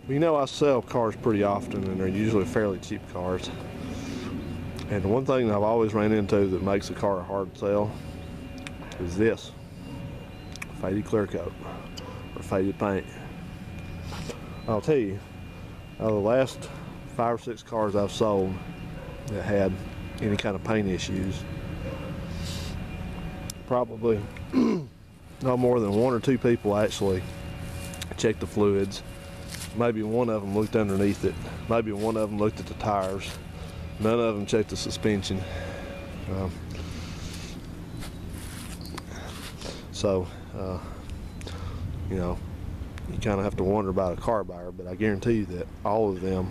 You know, I sell cars pretty often, and they're usually fairly cheap cars. And the one thing that I've always ran into that makes a car a hard sell is this: faded clear coat or faded paint. I'll tell you, out of the last 5 or 6 cars I've sold that had any kind of paint issues, probably no more than 1 or 2 people actually checked the fluids. Maybe one of them looked underneath it. Maybe one of them looked at the tires. None of them checked the suspension. You know, you kind of have to wonder about a car buyer, but I guarantee you that all of them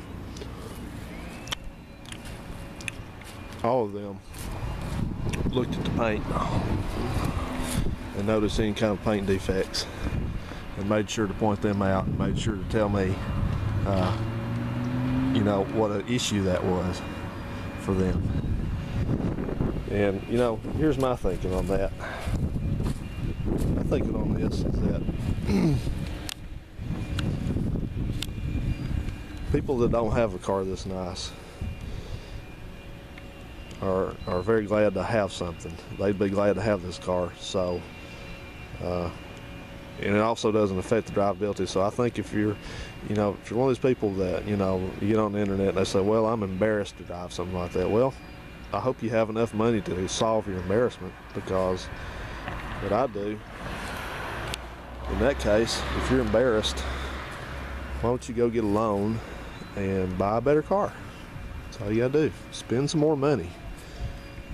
looked at the paint and noticed any kind of paint defects and made sure to point them out and made sure to tell me you know, what an issue that was for them. And you know, here's my thinking on that. My thinking on this is that people that don't have a car this nice are very glad to have something. They'd be glad to have this car. So and it also doesn't affect the drivability. So I think if you're, you know, if you're one of these people that, you know, you get on the internet and they say, well, I'm embarrassed to drive something like that. Well, I hope you have enough money to solve your embarrassment, because what I do in that case, if you're embarrassed, why don't you go get a loan and buy a better car? That's all you gotta do. Spend some more money.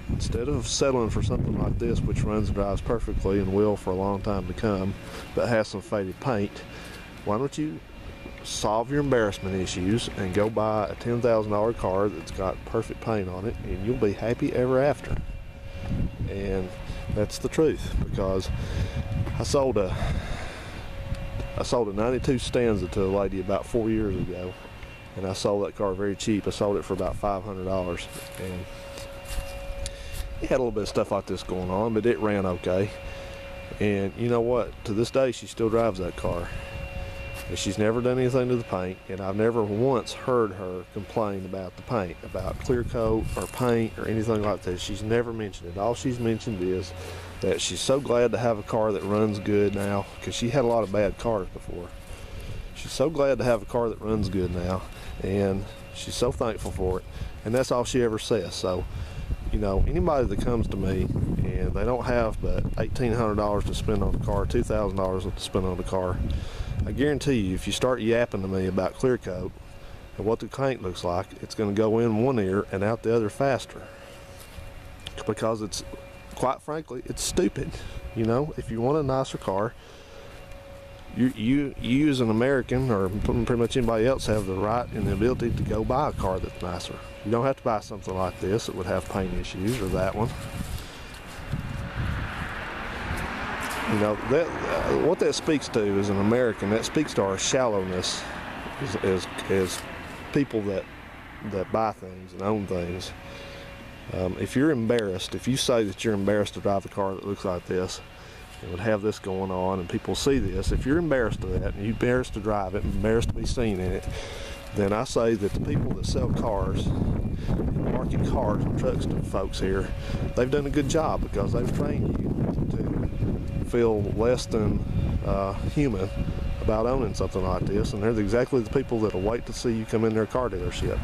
Instead of settling for something like this, which runs and drives perfectly and will for a long time to come, but has some faded paint, why don't you solve your embarrassment issues and go buy a $10,000 car that's got perfect paint on it, and you'll be happy ever after. And that's the truth, because I sold a 92 Stanza to a lady about 4 years ago, and I sold that car very cheap. I sold it for about $500, and it had a little bit of stuff like this going on, but it ran okay. And you know what? To this day, she still drives that car. And she's never done anything to the paint, and I've never once heard her complain about the paint, about clear coat or paint or anything like that. She's never mentioned it. All she's mentioned is that she's so glad to have a car that runs good now, because she had a lot of bad cars before. She's so glad to have a car that runs good now, and she's so thankful for it. And that's all she ever says. So, you know, anybody that comes to me and they don't have but $1,800 to spend on the car, $2,000 to spend on the car, I guarantee you, if you start yapping to me about clear coat and what the paint looks like, it's going to go in one ear and out the other faster. Because it's, quite frankly, it's stupid. You know, if you want a nicer car, you as an American, or pretty much anybody else, have the right and the ability to go buy a car that's nicer. You don't have to buy something like this that would have paint issues, or that one. You know, what that speaks to as an American, that speaks to our shallowness as people that buy things and own things. If you're embarrassed, if you say that you're embarrassed to drive a car that looks like this, and would have this going on, and people see this, if you're embarrassed of that, and you're embarrassed to drive it, and embarrassed to be seen in it, then I say that the people that sell cars, and market cars and trucks to folks here, they've done a good job, because they've trained you to feel less than human about owning something like this, and they're exactly the people that'll wait to see you come in their car dealership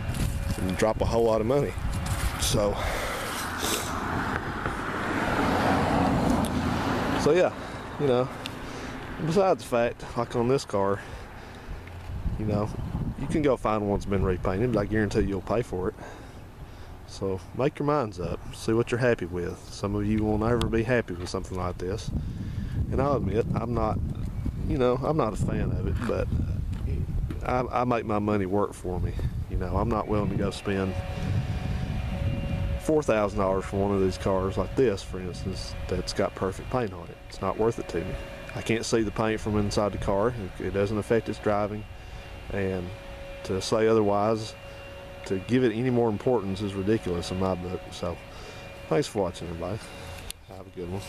and drop a whole lot of money. So yeah, you know, besides the fact, like on this car, you know, you can go find one that's been repainted, but I guarantee you'll pay for it. So make your minds up, see what you're happy with. Some of you will never be happy with something like this, and I'll admit, I'm not, you know, I'm not a fan of it, but I make my money work for me. You know, I'm not willing to go spend $4,000 for one of these cars like this, for instance, that's got perfect paint on it. It's not worth it to me. I can't see the paint from inside the car. It doesn't affect its driving, and to say otherwise, to give it any more importance, is ridiculous in my book. So thanks for watching, everybody. Have a good one.